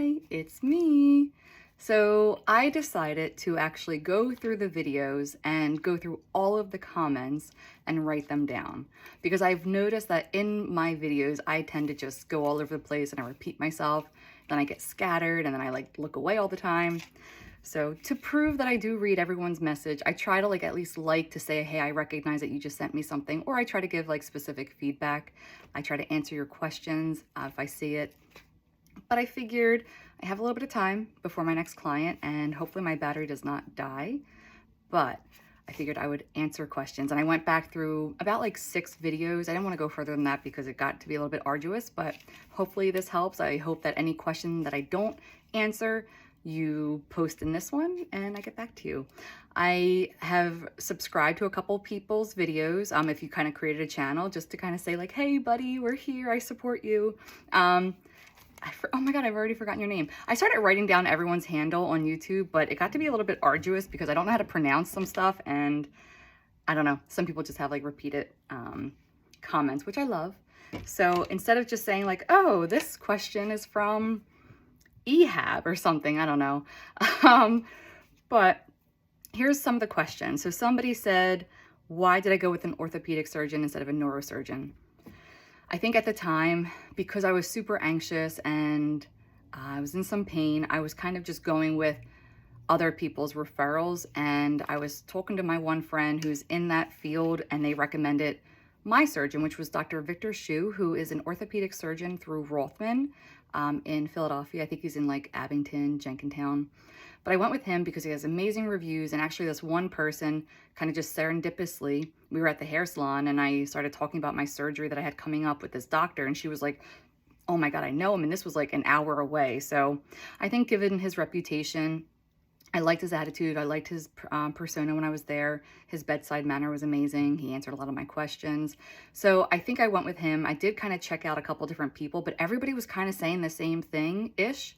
Hi, it's me. So I decided to actually go through the videos and go through all of the comments and write them down, because I've noticed that in my videos I tend to just go all over the place and I repeat myself, then I get scattered, and then I like look away all the time. So to prove that I do read everyone's message, I try to at least to say, hey, I recognize that you just sent me something, or I try to give like specific feedback. I try to answer your questions if I see it. But I figured I have a little bit of time before my next client, and hopefully my battery does not die. But I figured I would answer questions, and I went back through about like 6 videos. I didn't want to go further than that because it got to be a little bit arduous, but hopefully this helps. I hope that any question that I don't answer, you post in this one and I get back to you. I have subscribed to a couple people's videos. If you kind of created a channel just to kind of say like, hey buddy, we're here, I support you. Oh my God, I've already forgotten your name. I started writing down everyone's handle on YouTube, but it got to be a little bit arduous because I don't know how to pronounce some stuff, and I don't know, some people just have like repeated comments, which I love. So instead of just saying like, oh, this question is from Ehab or something, I don't know. But here's some of the questions. So somebody said, why did I go with an orthopedic surgeon instead of a neurosurgeon? I think at the time, because I was super anxious and I was in some pain, I was kind of just going with other people's referrals. And I was talking to my one friend who's in that field, and they recommended my surgeon, which was Dr. Victor Shu, who is an orthopedic surgeon through Rothman in Philadelphia. I think he's in like Abington, Jenkintown. But I went with him because he has amazing reviews. And actually this one person kind of just serendipitously, we were at the hair salon and I started talking about my surgery that I had coming up with this doctor. And she was like, oh my God, I know him. And this was like an hour away. So I think given his reputation, I liked his attitude. I liked his persona when I was there. His bedside manner was amazing. He answered a lot of my questions. So I think I went with him. I did kind of check out a couple different people, but everybody was kind of saying the same thing-ish.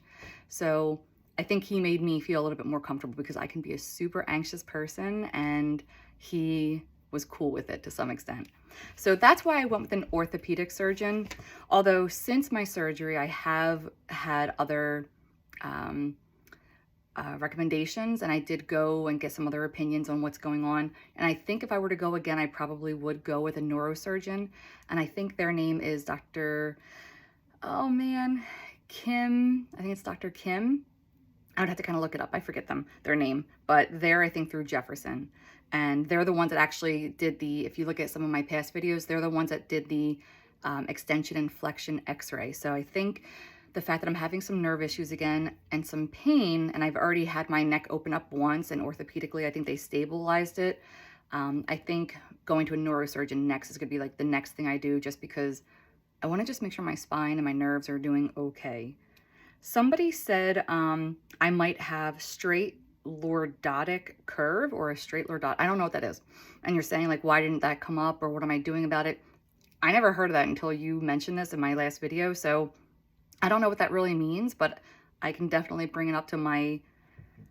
So I think he made me feel a little bit more comfortable because I can be a super anxious person, and he was cool with it to some extent. So that's why I went with an orthopedic surgeon. Although since my surgery, I have had other recommendations, and I did go and get some other opinions on what's going on. And I think if I were to go again, I probably would go with a neurosurgeon. And I think their name is Dr. Oh man, Kim. I think it's Dr. Kim. I would have to kind of look it up. I forget their name, but they're, I think, through Jefferson. And they're the ones that actually did if you look at some of my past videos, they're the ones that did the extension and flexion x-ray. So I think the fact that I'm having some nerve issues again and some pain, and I've already had my neck open up once, and orthopedically, I think they stabilized it. I think going to a neurosurgeon next is gonna be like the next thing I do, just because I wanna just make sure my spine and my nerves are doing okay. Somebody said I might have straight lordotic curve or a straight lordot. I don't know what that is. And you're saying like, why didn't that come up, or what am I doing about it? I never heard of that until you mentioned this in my last video. So I don't know what that really means, but I can definitely bring it up to my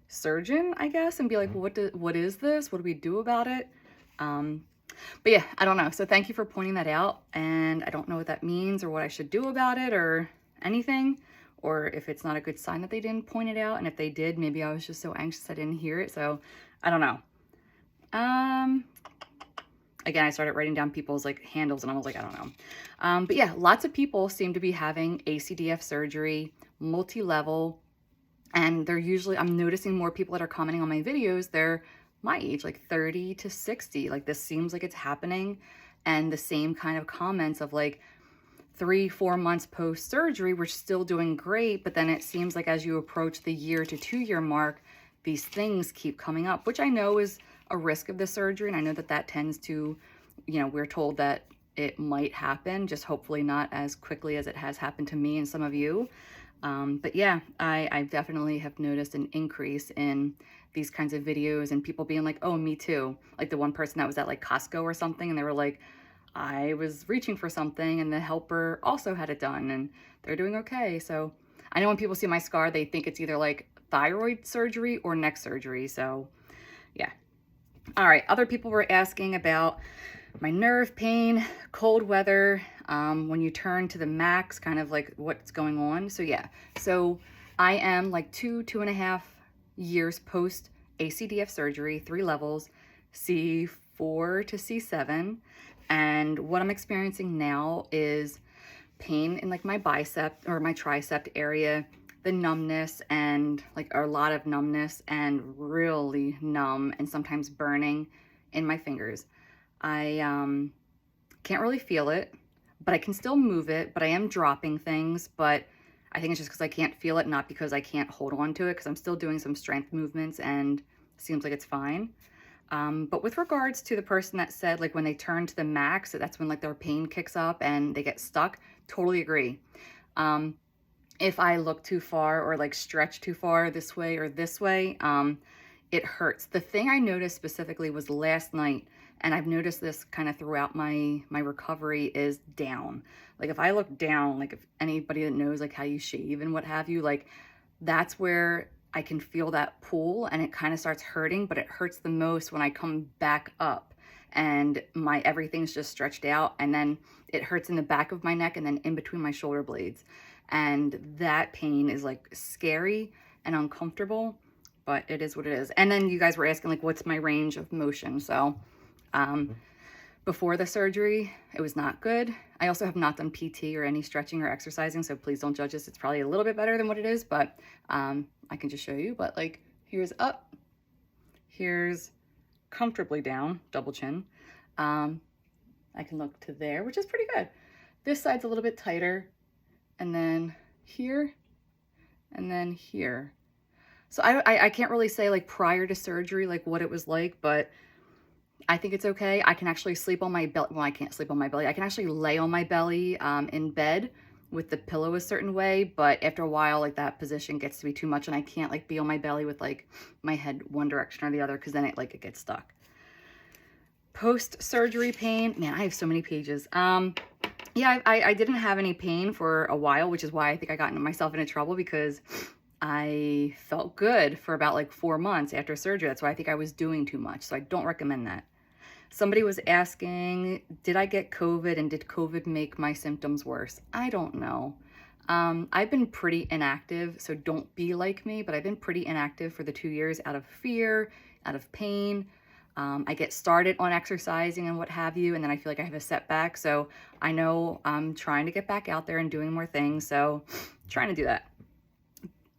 surgeon, I guess, and be like, well, what is this? What do we do about it? But yeah, I don't know. So thank you for pointing that out. And I don't know what that means or what I should do about it or anything, or if it's not a good sign that they didn't point it out. And if they did, maybe I was just so anxious I didn't hear it. So I don't know. Again, I started writing down people's like handles, and I was like, I don't know. But yeah, lots of people seem to be having ACDF surgery, multi-level, and they're usually, I'm noticing more people that are commenting on my videos, they're my age, like 30 to 60. Like this seems like it's happening. And the same kind of comments of like 3-4 months post-surgery, we're still doing great. But then it seems like as you approach the 1 to 2 year mark, these things keep coming up, which I know is a risk of the surgery. And I know that that tends to, we're told that it might happen, just hopefully not as quickly as it has happened to me and some of you. But yeah, I definitely have noticed an increase in these kinds of videos and people being like, oh, me too. Like the one person that was at like Costco or something, and they were like, I was reaching for something and the helper also had it done and they're doing okay. So I know when people see my scar, they think it's either like thyroid surgery or neck surgery. So yeah. All right. Other people were asking about my nerve pain, cold weather, when you turn to the max, kind of like what's going on. So yeah. So I am like 2.5 years post ACDF surgery, 3 levels, C4 to C7. And what I'm experiencing now is pain in like my bicep or my tricep area, the numbness and like a lot of numbness and really numb and sometimes burning in my fingers. I can't really feel it, but I can still move it, but I am dropping things, but I think it's just because I can't feel it, not because I can't hold on to it, because I'm still doing some strength movements and it seems like it's fine. But with regards to the person that said like when they turn to the max, that's when like their pain kicks up and they get stuck, totally agree. If I look too far or like stretch too far this way or this way, it hurts. The thing I noticed specifically was last night, and I've noticed this kind of throughout my recovery, is down. Like if I look down, like if anybody that knows like how you shave and what have you, like that's where I can feel that pull and it kind of starts hurting, but it hurts the most when I come back up and my everything's just stretched out, and then it hurts in the back of my neck and then in between my shoulder blades. And that pain is like scary and uncomfortable, but it is what it is. And then you guys were asking like, what's my range of motion? So before the surgery, it was not good. I also have not done PT or any stretching or exercising, so please don't judge this. It's probably a little bit better than what it is, but I can just show you. But like, here's up, here's comfortably down, double chin. I can look to there, which is pretty good. This side's a little bit tighter, and then here, and then here. So I can't really say like prior to surgery like what it was like, but I think it's okay. I can actually sleep on my belly. Well, I can't sleep on my belly. I can actually lay on my belly in bed with the pillow a certain way, but after a while, like that position gets to be too much and I can't like be on my belly with like my head one direction or the other, because then it gets stuck. Post-surgery pain, man, I have so many pages. Yeah, I didn't have any pain for a while, which is why I think I got myself into trouble, because I felt good for about like 4 months after surgery. That's why I think I was doing too much. So I don't recommend that. Somebody was asking, did I get COVID and did COVID make my symptoms worse? I don't know. I've been pretty inactive, so don't be like me, but I've been pretty inactive for the 2 years out of fear, out of pain. I get started on exercising and what have you, and then I feel like I have a setback. So I know I'm trying to get back out there and doing more things. So trying to do that.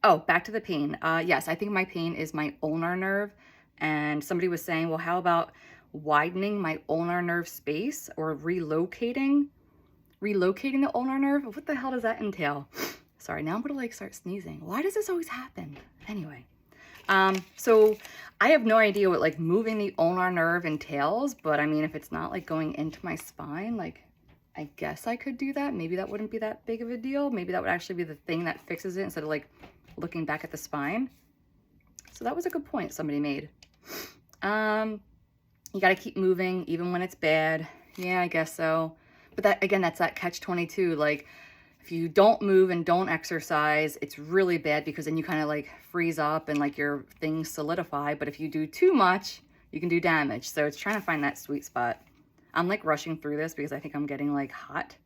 Oh, back to the pain. Yes, I think my pain is my ulnar nerve. And somebody was saying, well, how about widening my ulnar nerve space or relocating the ulnar nerve? What the hell does that entail? Sorry, now I'm gonna like start sneezing. Why does this always happen? Anyway, so I have no idea what like moving the ulnar nerve entails, but I mean, if it's not like going into my spine, like I guess I could do that. Maybe that wouldn't be that big of a deal. Maybe that would actually be the thing that fixes it instead of like looking back at the spine. So that was a good point somebody made. You got to keep moving even when it's bad. Yeah, I guess so. But that, again, that's that catch-22. Like if you don't move and don't exercise, it's really bad, because then you kind of like freeze up and like your things solidify. But if you do too much, you can do damage. So it's trying to find that sweet spot. I'm like rushing through this because I think I'm getting like hot.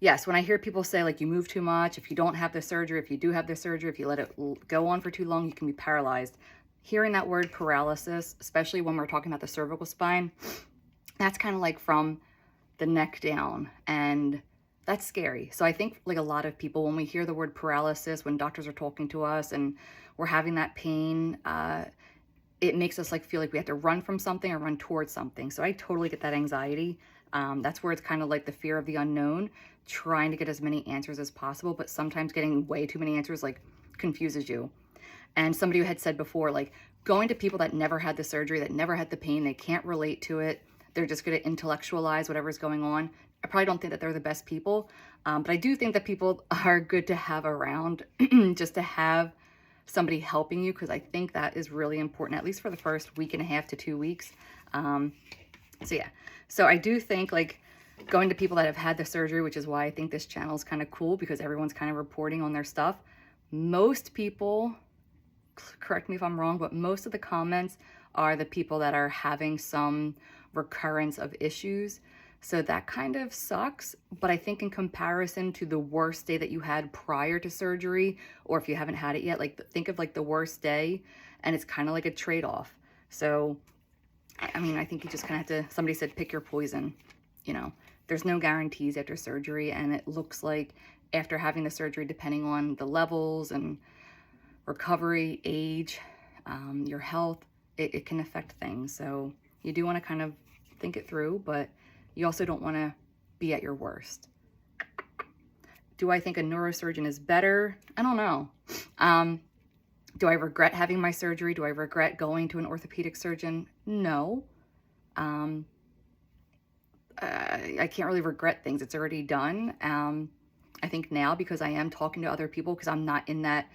Yes, when I hear people say like you move too much, if you don't have the surgery, if you do have the surgery, if you let it go on for too long, you can be paralyzed. Hearing that word paralysis, especially when we're talking about the cervical spine, that's kind of like from the neck down, and that's scary. So I think like a lot of people, when we hear the word paralysis, when doctors are talking to us and we're having that pain, it makes us like feel like we have to run from something or run towards something. So I totally get that anxiety. That's where it's kind of like the fear of the unknown, trying to get as many answers as possible, but sometimes getting way too many answers like confuses you. And somebody who had said before, like going to people that never had the surgery, that never had the pain, they can't relate to it. They're just going to intellectualize whatever's going on. I probably don't think that they're the best people, but I do think that people are good to have around, just to have somebody helping you, because I think that is really important, at least for the first week and a half to 2 weeks. So yeah, so I do think like going to people that have had the surgery, which is why I think this channel is kind of cool, because everyone's kind of reporting on their stuff. Most people, correct me if I'm wrong, but most of the comments are the people that are having some recurrence of issues. So that kind of sucks. But I think in comparison to the worst day that you had prior to surgery, or if you haven't had it yet, like think of like the worst day, and it's kind of like a trade-off. So, I mean, I think you just kind of have to, somebody said, pick your poison. You know, there's no guarantees after surgery, and it looks like after having the surgery, depending on the levels and recovery, age, your health, it can affect things. So you do want to kind of think it through, but you also don't want to be at your worst. Do I think a neurosurgeon is better? I don't know. Do I regret having my surgery? Do I regret going to an orthopedic surgeon? No. I can't really regret things. It's already done. I think now, because I am talking to other people, because I'm not in that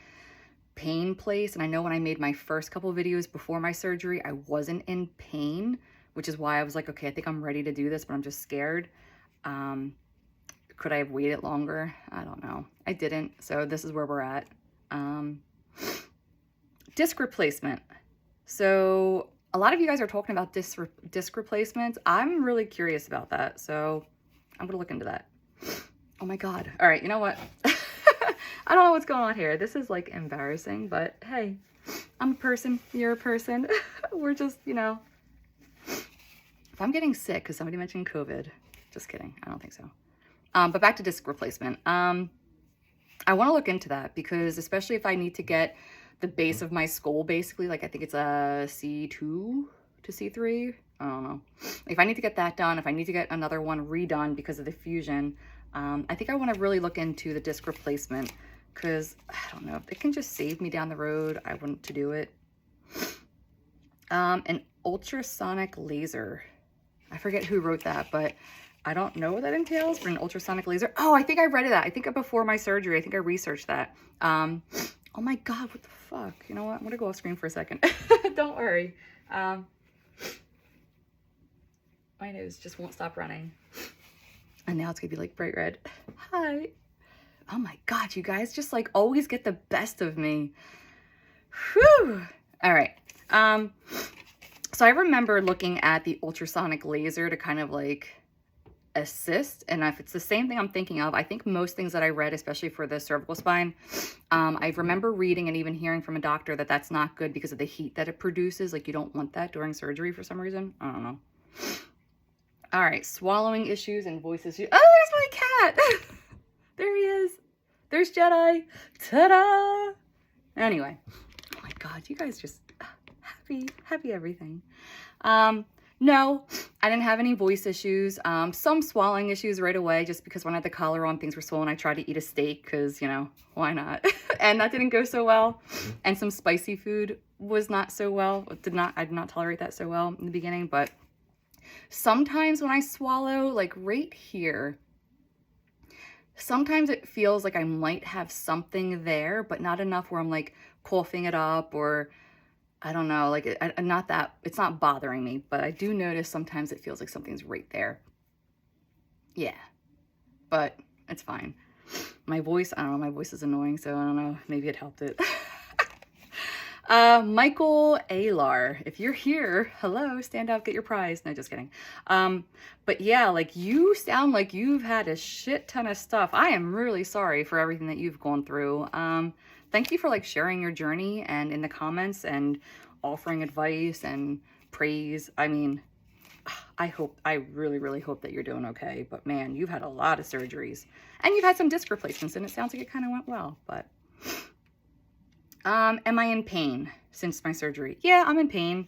pain place. And I know when I made my first couple of videos before my surgery, I wasn't in pain, which is why I was like, okay, I think I'm ready to do this, but I'm just scared. Could I have waited longer? I don't know. I didn't. So this is where we're at. Disc replacement. So a lot of you guys are talking about disc replacements. I'm really curious about that. So I'm going to look into that. Oh my God. All right. You know what? I don't know what's going on here. This is like embarrassing, but hey, I'm a person. You're a person. We're just, you know, if I'm getting sick because somebody mentioned COVID, just kidding. I don't think so. But back to disc replacement. I want to look into that because especially if I need to get the base of my skull, basically, like I think it's a C2 to C3. I don't know. If I need to get that done, if I need to get another one redone because of the fusion, I think I want to really look into the disc replacement because I don't know if it can just save me down the road. I want to do it. An ultrasonic laser. I forget who wrote that, but I don't know what that entails, but an ultrasonic laser. Oh, I think I read that. I think before my surgery, I think I researched that. Oh my God, what the fuck? You know what? I'm gonna go off screen for a second. Don't worry. My nose just won't stop running. And now it's gonna be like bright red. Hi. Oh my God, you guys just like always get the best of me. Whew. All right. So I remember looking at the ultrasonic laser to kind of like assist, and if it's the same thing I'm thinking of, I think most things that I read, especially for the cervical spine, I remember reading and even hearing from a doctor that that's not good because of the heat that it produces. Like you don't want that during surgery for some reason. I don't know. All right, swallowing issues and voice issues. Oh, there's my cat. There he is. There's Jedi. Ta-da! Anyway, oh my God, you guys just happy everything. No, I didn't have any voice issues. Some swallowing issues right away, just because when I had the collar on, things were swollen. I tried to eat a steak because, you know, why not? And that didn't go so well. And some spicy food was not so well. I did not tolerate that so well in the beginning. But sometimes when I swallow, like right here, sometimes it feels like I might have something there, but not enough where I'm like coughing it up or I don't know, like it's not bothering me, but I do notice sometimes it feels like something's right there. Yeah, but it's fine. My voice, I don't know, my voice is annoying, so I don't know, maybe it helped it. Michael Alar, if you're here, hello, stand up, get your prize. No, just kidding. But yeah, like you sound like you've had a shit ton of stuff. I am really sorry for everything that you've gone through. Thank you for like sharing your journey and in the comments and offering advice and praise. I mean, I really, really hope that you're doing okay, but man, you've had a lot of surgeries and you've had some disc replacements and it sounds like it kind of went well, but am I in pain since my surgery? Yeah, I'm in pain.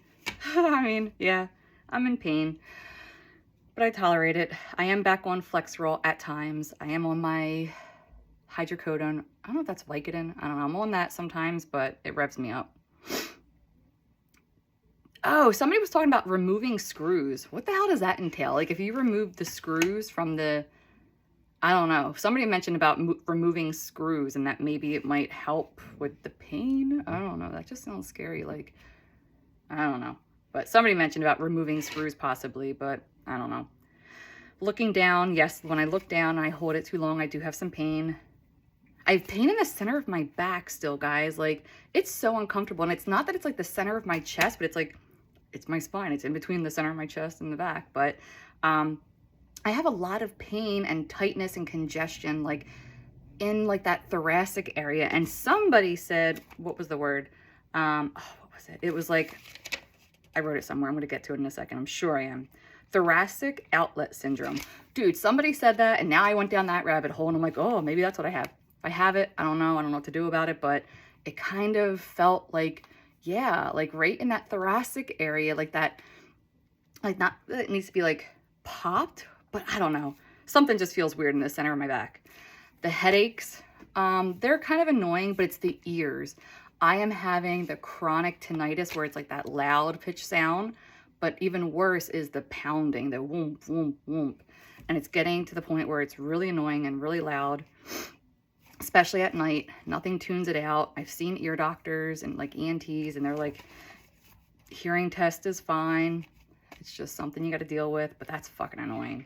I mean, yeah, I'm in pain, but I tolerate it. I am back on Flexerol at times. I am on my hydrocodone. I don't know if that's Vicodin. I don't know. I'm on that sometimes, but it revs me up. Oh, somebody was talking about removing screws. What the hell does that entail? Like if you remove the screws from the, I don't know. Somebody mentioned about removing screws and that maybe it might help with the pain. I don't know. That just sounds scary. Like, I don't know. But somebody mentioned about removing screws possibly, but I don't know. Looking down, yes, when I look down and I hold it too long, I do have some pain. I have pain in the center of my back still, guys. Like, it's so uncomfortable. And it's not that it's like the center of my chest, but it's like, it's my spine. It's in between the center of my chest and the back. But I I have a lot of pain and tightness and congestion, like in like that thoracic area. And somebody said, what was the word? Oh, what was it? It was like, I wrote it somewhere. I'm going to get to it in a second. I'm sure I am. Thoracic outlet syndrome. Dude, somebody said that, and now I went down that rabbit hole, and I'm like, oh, maybe that's what I have. If I have it, I don't know. I don't know what to do about it, but it kind of felt like, yeah, like right in that thoracic area, like that, like not that it needs to be like popped, but I don't know. Something just feels weird in the center of my back. The headaches, they're kind of annoying, but it's the ears. I am having the chronic tinnitus where it's like that loud pitch sound, but even worse is the pounding, the whoomp, whoomp, whoomp. And it's getting to the point where it's really annoying and really loud, especially at night. Nothing tunes it out. I've seen ear doctors and like ENTs, and they're like, hearing test is fine. It's just something you got to deal with, but that's fucking annoying.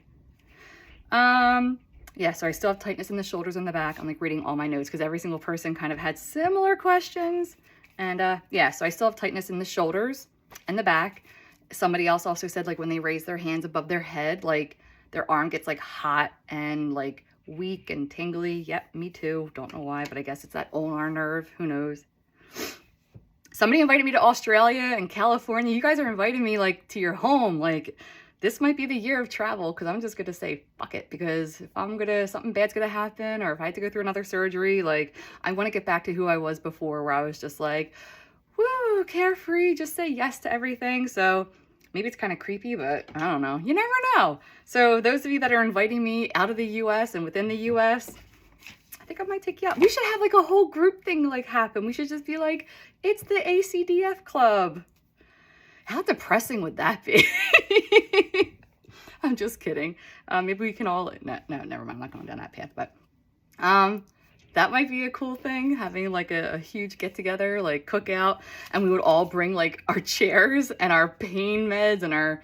Yeah, so I still have tightness in the shoulders and the back. I'm like reading all my notes because every single person kind of had similar questions. And yeah, so I still have tightness in the shoulders and the back. Somebody else also said like when they raise their hands above their head, like their arm gets like hot and like weak and tingly. Yep, me too. Don't know why, but I guess it's that ulnar nerve. Who knows? Somebody invited me to Australia and California. You guys are inviting me like to your home. Like, this might be the year of travel, because I'm just going to say, fuck it. Because if something bad's going to happen, or if I had to go through another surgery, like, I want to get back to who I was before, where I was just like, woo, carefree, just say yes to everything. So maybe it's kind of creepy, but I don't know. You never know. So those of you that are inviting me out of the US and within the US, I think I might take you out. We should have like a whole group thing like happen. We should just be like, it's the ACDF club. How depressing would that be? I'm just kidding. Maybe we can all, no, never mind. I'm not going down that path, but that might be a cool thing, having like a huge get together, like cookout, and we would all bring like our chairs and our pain meds and our,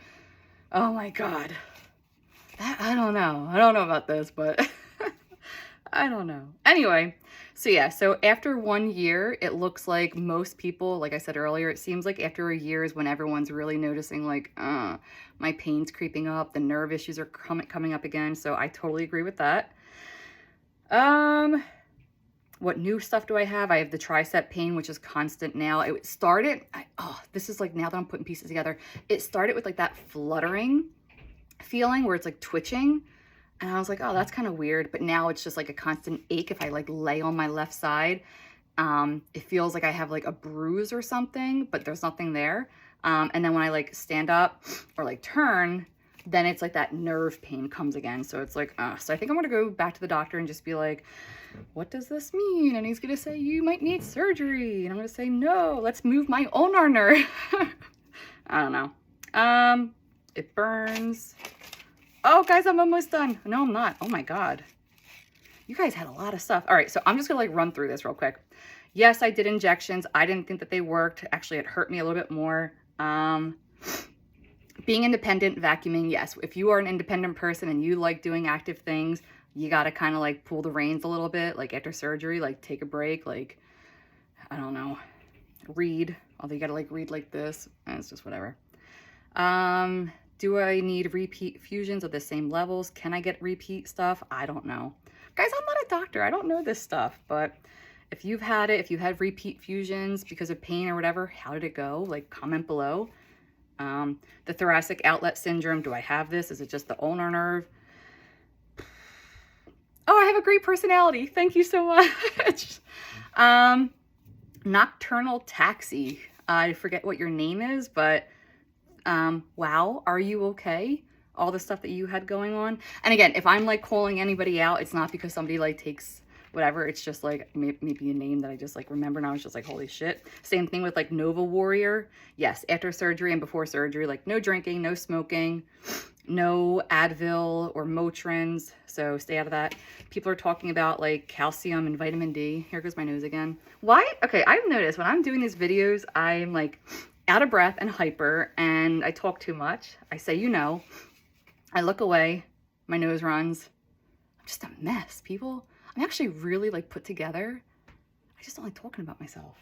oh my God. I don't know. I don't know about this, but I don't know. Anyway, so yeah, so after 1 year, it looks like most people, like I said earlier, it seems like after a year is when everyone's really noticing like, my pain's creeping up, the nerve issues are coming up again. So I totally agree with that. What new stuff do I have? I have the tricep pain, which is constant now. It started, this is like, now that I'm putting pieces together, it started with like that fluttering feeling where it's like twitching. And I was like, oh, that's kind of weird. But now it's just like a constant ache if I like lay on my left side. It feels like I have like a bruise or something, but there's nothing there. And then when I like stand up or like turn, then it's like that nerve pain comes again. So it's like, so I think I'm going to go back to the doctor and just be like, what does this mean? And he's going to say, you might need surgery. And I'm going to say, no, let's move my ulnar nerve. I don't know. It burns. Oh, guys, I'm almost done. No, I'm not. Oh my God. You guys had a lot of stuff. All right, so I'm just gonna like run through this real quick. Yes, I did injections. I didn't think that they worked. Actually, it hurt me a little bit more. Being independent, vacuuming, yes. If you are an independent person and you like doing active things, you gotta kind of like pull the reins a little bit, like after surgery, like take a break, like, I don't know, read. Although you gotta like read like this, and it's just whatever. Do I need repeat fusions of the same levels? Can I get repeat stuff? I don't know. Guys, I'm not a doctor. I don't know this stuff, but if you've had it, if you had repeat fusions because of pain or whatever, how did it go? Like, comment below. The thoracic outlet syndrome, do I have this? Is it just the ulnar nerve? Oh, I have a great personality. Thank you so much. Nocturnal taxi. I forget what your name is, but wow, are you okay? All the stuff that you had going on. And again, if I'm like calling anybody out, it's not because somebody like takes whatever. It's just like maybe a name that I just like remember, and I was just like, holy shit. Same thing with like Nova Warrior. Yes, after surgery and before surgery, like no drinking, no smoking, no Advil or Motrins. So stay out of that. People are talking about like calcium and vitamin D. Here goes my nose again. Why? Okay, I've noticed when I'm doing these videos, I'm like out of breath and hyper, and I talk too much. I say, you know, I look away, my nose runs. I'm just a mess, people. I'm actually really like put together. I just don't like talking about myself.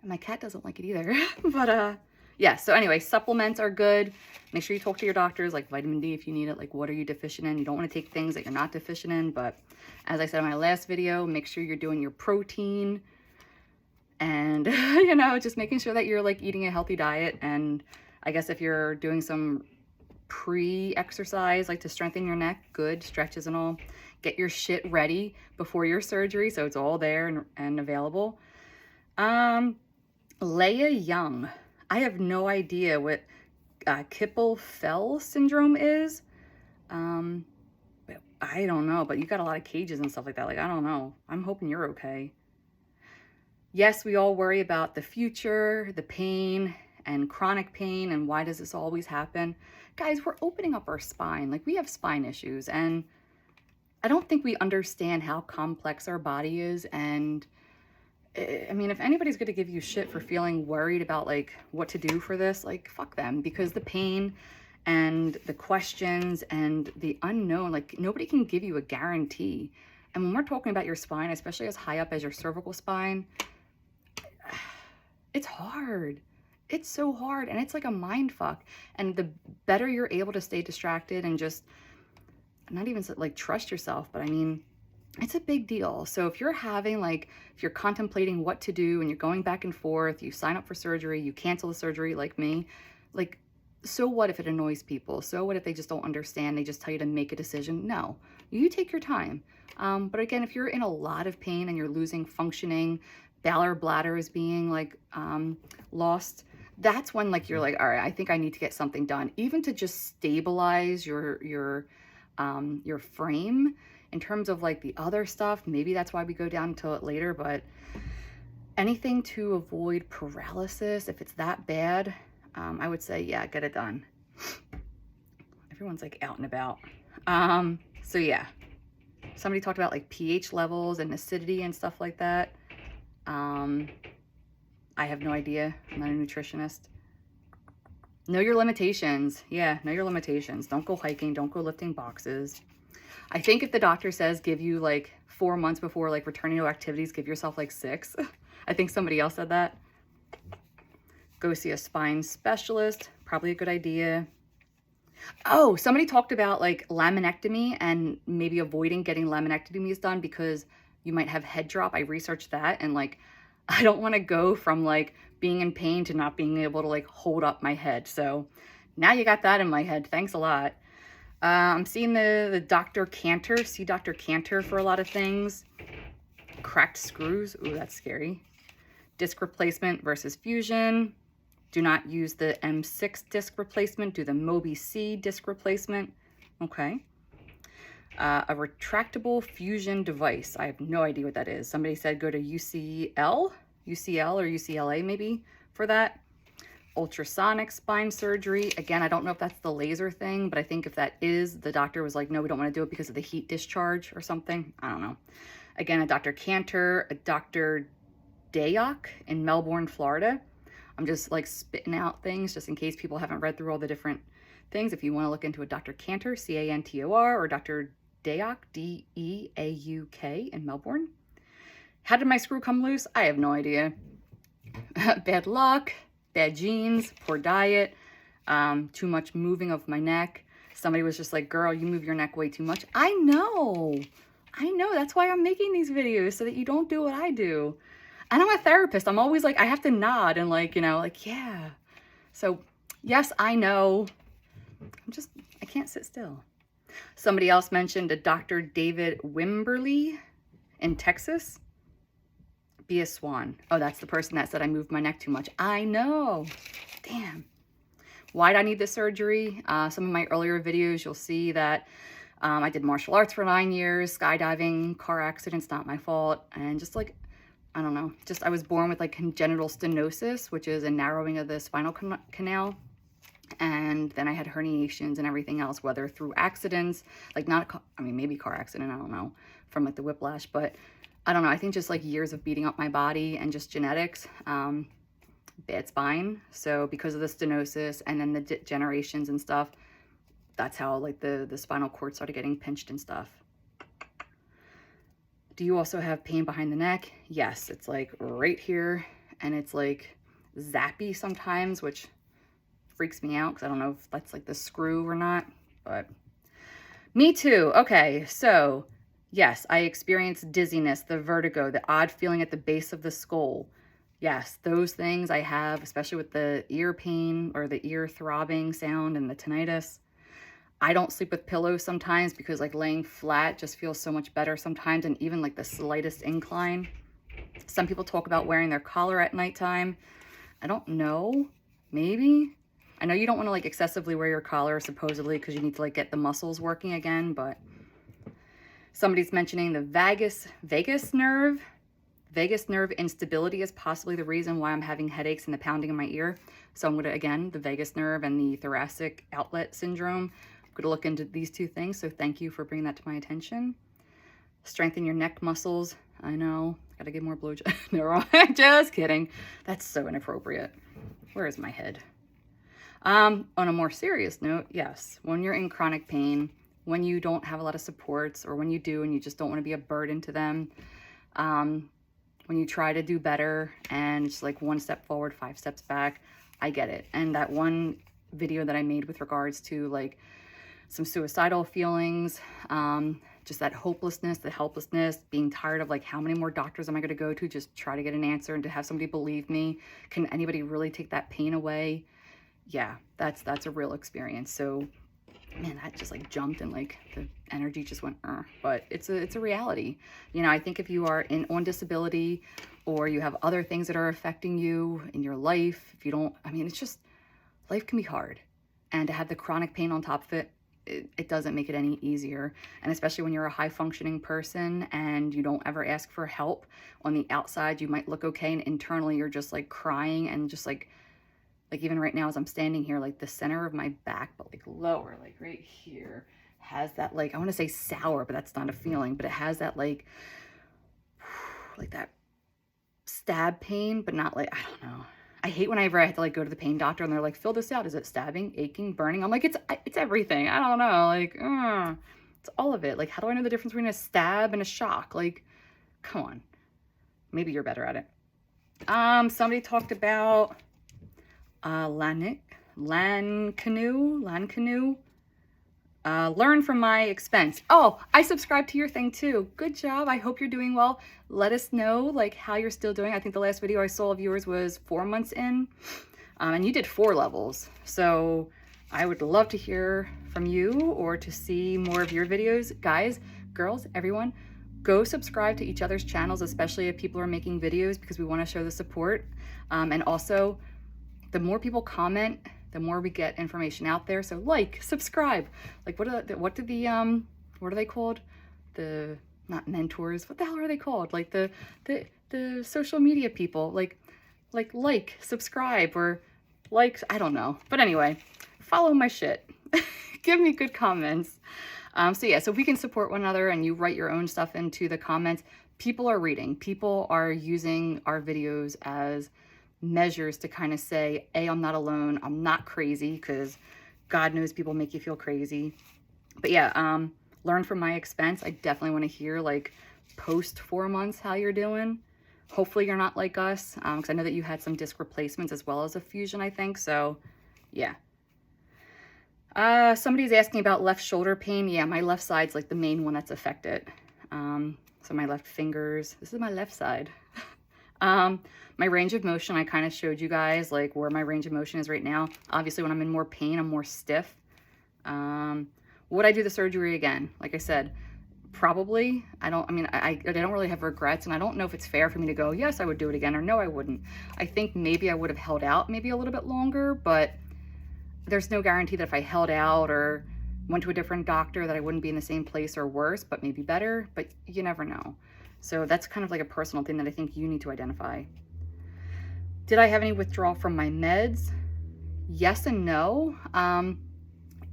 And my cat doesn't like it either. But yeah, so anyway, supplements are good. Make sure you talk to your doctors, like vitamin D if you need it. Like, what are you deficient in? You don't want to take things that you're not deficient in. But as I said in my last video, make sure you're doing your protein and, you know, just making sure that you're like eating a healthy diet. And I guess if you're doing some pre-exercise, like to strengthen your neck, good, stretches and all, get your shit ready before your surgery so it's all there and available. Leia Young. I have no idea what Klippel-Feil syndrome is. I don't know, but you got a lot of cages and stuff like that. Like, I don't know. I'm hoping you're okay. Yes, we all worry about the future, the pain and chronic pain, and why does this always happen? Guys, we're opening up our spine. Like, we have spine issues, and I don't think we understand how complex our body is. And I mean, if anybody's going to give you shit for feeling worried about like what to do for this, like fuck them, because the pain and the questions and the unknown, like nobody can give you a guarantee. And when we're talking about your spine, especially as high up as your cervical spine, it's hard. It's so hard, and it's like a mind fuck. And the better you're able to stay distracted and just not even like trust yourself, but I mean, it's a big deal. So if you're having like, if you're contemplating what to do and you're going back and forth, you sign up for surgery, you cancel the surgery like me, like, so what if it annoys people? So what if they just don't understand? They just tell you to make a decision? No, you take your time. But again, if you're in a lot of pain and you're losing functioning, bladder is being like lost, that's when like you're like, all right, I think I need to get something done, even to just stabilize your frame. In terms of like the other stuff, maybe that's why we go down to it later, but anything to avoid paralysis, if it's that bad, I would say, yeah, get it done. Everyone's like out and about. So yeah, somebody talked about like pH levels and acidity and stuff like that. I have no idea. I'm not a nutritionist. Know your limitations. Yeah, know your limitations. Don't go hiking. Don't go lifting boxes. I think if the doctor says give you like 4 months before like returning to activities, give yourself like 6. I think somebody else said that. Go see a spine specialist. Probably a good idea. Oh, somebody talked about like laminectomy and maybe avoiding getting laminectomies done because you might have head drop. I researched that, and like, I don't want to go from like being in pain to not being able to like hold up my head. So now you got that in my head. Thanks a lot. I'm seeing the Dr. Cantor, see Dr. Cantor for a lot of things. Cracked screws, ooh, that's scary. Disc replacement versus fusion. Do not use the M6 disc replacement, do the Mobi C disc replacement. Okay. A retractable fusion device. I have no idea what that is. Somebody said go to UCL or UCLA maybe for that. Ultrasonic spine surgery. Again, I don't know if that's the laser thing, but I think if that is, the doctor was like, no, we don't want to do it because of the heat discharge or something. I don't know. Again, a Dr. Cantor, a Dr. Dayak in Melbourne, Florida. I'm just like spitting out things just in case people haven't read through all the different things. If you want to look into a Dr. Cantor, C-A-N-T-O-R, or Dr. Dayak, D-E-A-U-K in Melbourne. How did my screw come loose? I have no idea. Bad luck. Bad genes, poor diet, too much moving of my neck. Somebody was just like, girl, you move your neck way too much. I know. That's why I'm making these videos, so that you don't do what I do. And I'm a therapist. I'm always like, I have to nod and like, you know, like, yeah. So yes, I know. I can't sit still. Somebody else mentioned a Dr. David Wimberly in Texas. Be a swan. Oh, that's the person that said I moved my neck too much. I know. Damn. Why'd I need the surgery? Some of my earlier videos, you'll see that I did martial arts for 9 years, skydiving, car accidents, not my fault. And just like, I don't know, just I was born with like congenital stenosis, which is a narrowing of the spinal canal. And then I had herniations and everything else, whether through accidents, like maybe car accident, I don't know, from like the whiplash, but I don't know. I think just like years of beating up my body and just genetics, bad spine. So because of the stenosis and then the degenerations and stuff, that's how like the spinal cord started getting pinched and stuff. Do you also have pain behind the neck? Yes, it's like right here, and it's like zappy sometimes, which freaks me out because I don't know if that's like the screw or not, but me too. Okay, so yes, I experienced dizziness, the vertigo, the odd feeling at the base of the skull. Yes, those things I have, especially with the ear pain or the ear throbbing sound and the tinnitus. I don't sleep with pillows sometimes because like laying flat just feels so much better sometimes, and even like the slightest incline. Some people talk about wearing their collar at nighttime. I don't know, maybe. I know you don't want to like excessively wear your collar supposedly because you need to like get the muscles working again, but somebody's mentioning the vagus nerve. Vagus nerve instability is possibly the reason why I'm having headaches and the pounding in my ear. So I'm going to, again, the vagus nerve and the thoracic outlet syndrome. I'm going to look into these two things. So thank you for bringing that to my attention. Strengthen your neck muscles. I know. Got to get more blowjob. No, just kidding. That's so inappropriate. Where is my head? On a more serious note, yes, when you're in chronic pain, when you don't have a lot of supports, or when you do and you just don't want to be a burden to them, when you try to do better and it's like 1 step forward, 5 steps back, I get it. And that one video that I made with regards to like some suicidal feelings, just that hopelessness, the helplessness, being tired of like how many more doctors am I going to go to, just try to get an answer and to have somebody believe me. Can anybody really take that pain away? Yeah, that's a real experience. So man, that just like jumped and like the energy just went, but it's a reality. You know, I think if you are on disability or you have other things that are affecting you in your life, if you don't, I mean, it's just, life can be hard. And to have the chronic pain on top of it, it doesn't make it any easier. And especially when you're a high functioning person and you don't ever ask for help, on the outside, you might look okay. And internally you're just like crying and just like even right now as I'm standing here, like the center of my back, but like lower, like right here, has that like, I want to say sour, but that's not a feeling, but it has that like that stab pain, but not like, I don't know. I hate whenever I have to like go to the pain doctor and they're like, fill this out. Is it stabbing, aching, burning? I'm like, it's everything. I don't know. Like, it's all of it. Like, how do I know the difference between a stab and a shock? Like, come on. Maybe you're better at it. Somebody talked about Lan Canoe. Learn from my expense. Oh, I subscribed to your thing too. Good job. I hope you're doing well. Let us know like how you're still doing. I think the last video I saw of yours was 4 months in, and you did 4 levels. So I would love to hear from you or to see more of your videos. Guys, girls, everyone, go subscribe to each other's channels, especially if people are making videos, because we want to show the support. And also, the more people comment, the more we get information out there. So like, subscribe. Like what are they called? The, not mentors, what the hell are they called? Like the social media people, like subscribe or like, I don't know. But anyway, follow my shit. Give me good comments. So yeah, so if we can support one another and you write your own stuff into the comments, people are reading, people are using our videos as measures to kind of say, hey, I'm not alone, I'm not crazy, because God knows people make you feel crazy. But yeah, learn from my expense. I definitely want to hear like post 4 months how you're doing. Hopefully you're not like us, because I know that you had some disc replacements as well as a fusion, I think. So yeah. Somebody's asking about left shoulder pain. Yeah, my left side's like the main one that's affected. So my left fingers, this is my left side. My range of motion, I kind of showed you guys like where my range of motion is right now. Obviously when I'm in more pain, I'm more stiff. Would I do the surgery again? Like I said, probably. I don't really have regrets, and I don't know if it's fair for me to go, yes, I would do it again, or no, I wouldn't. I think maybe I would have held out maybe a little bit longer, but there's no guarantee that if I held out or went to a different doctor that I wouldn't be in the same place or worse, but maybe better, but you never know. So that's kind of like a personal thing that I think you need to identify. Did I have any withdrawal from my meds? Yes and no.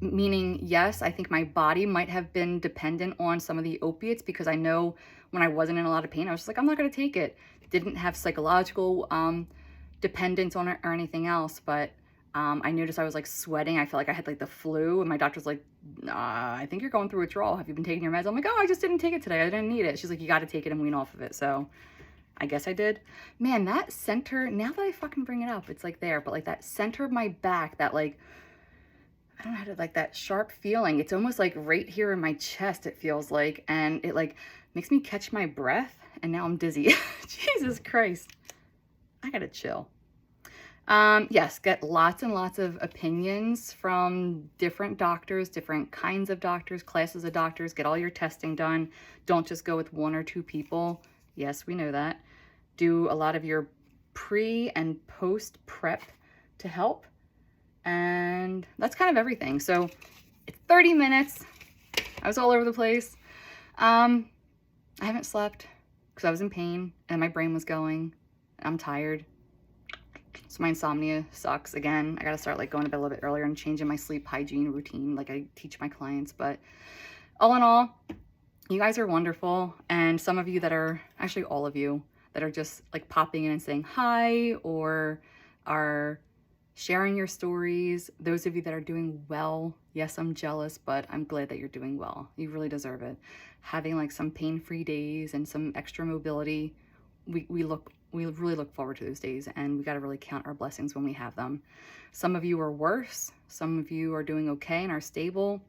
Meaning, yes, I think my body might have been dependent on some of the opiates, because I know when I wasn't in a lot of pain, I was just like, I'm not going to take it. Didn't have psychological dependence on it or anything else, but I noticed I was like sweating. I felt like I had like the flu, and my doctor's like, I think you're going through withdrawal. Have you been taking your meds? I'm like, oh, I just didn't take it today. I didn't need it. She's like, you got to take it and wean off of it. So I guess I did. Man, that center, now that I fucking bring it up, it's like there, but like that center of my back, that like, I don't know how to, like that sharp feeling. It's almost like right here in my chest, it feels like, and it like makes me catch my breath, and now I'm dizzy. Jesus Christ. I gotta chill. Yes, get lots and lots of opinions from different doctors, different kinds of doctors, classes of doctors. Get all your testing done. Don't just go with 1 or 2 people. Yes, we know that. Do a lot of your pre and post prep to help. And that's kind of everything. So it's 30 minutes. I was all over the place. I haven't slept because I was in pain and my brain was going. I'm tired. So my insomnia sucks. Again, I got to start like going to bed a little bit earlier and changing my sleep hygiene routine like I teach my clients. But all in all, you guys are wonderful. And some of you that are, actually all of you, that are just like popping in and saying hi or are sharing your stories. Those of you that are doing well, yes, I'm jealous, but I'm glad that you're doing well. You really deserve it. Having like some pain-free days and some extra mobility, we really look forward to those days, and we got to really count our blessings when we have them. Some of you are worse, some of you are doing okay and are stable,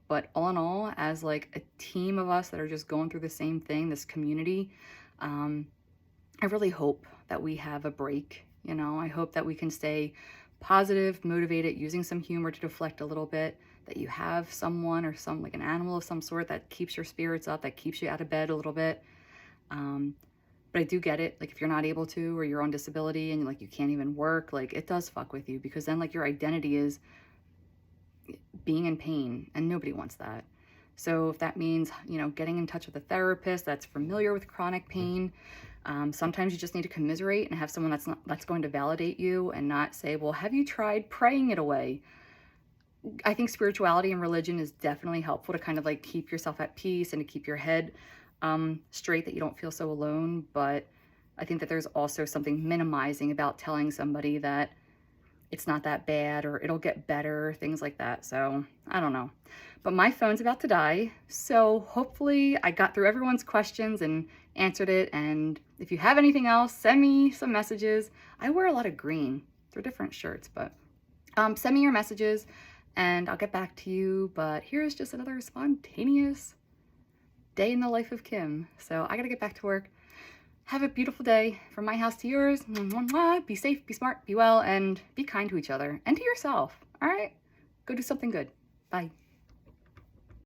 but all in all, as like a team of us that are just going through the same thing, this community, I really hope that we have a break. You know, I hope that we can stay positive, motivated, using some humor to deflect a little bit, that you have someone or some, like an animal of some sort that keeps your spirits up, that keeps you out of bed a little bit. But I do get it. Like if you're not able to, or you're on disability and like you can't even work, like it does fuck with you, because then like your identity is being in pain, and nobody wants that. So if that means, you know, getting in touch with a therapist that's familiar with chronic pain, sometimes you just need to commiserate and have someone that's going to validate you and not say, well, have you tried praying it away? I think spirituality and religion is definitely helpful to kind of like keep yourself at peace and to keep your head straight, that you don't feel so alone. But I think that there's also something minimizing about telling somebody that it's not that bad or it'll get better, things like that. So I don't know. But my phone's about to die. So hopefully I got through everyone's questions and answered it. And if you have anything else, send me some messages. I wear a lot of green. They're different shirts, but send me your messages and I'll get back to you. But here's just another spontaneous day in the life of Kim. So I gotta get back to work. Have a beautiful day from my house to yours. Be safe, be smart, be well, and be kind to each other and to yourself. All right? Go do something good. Bye.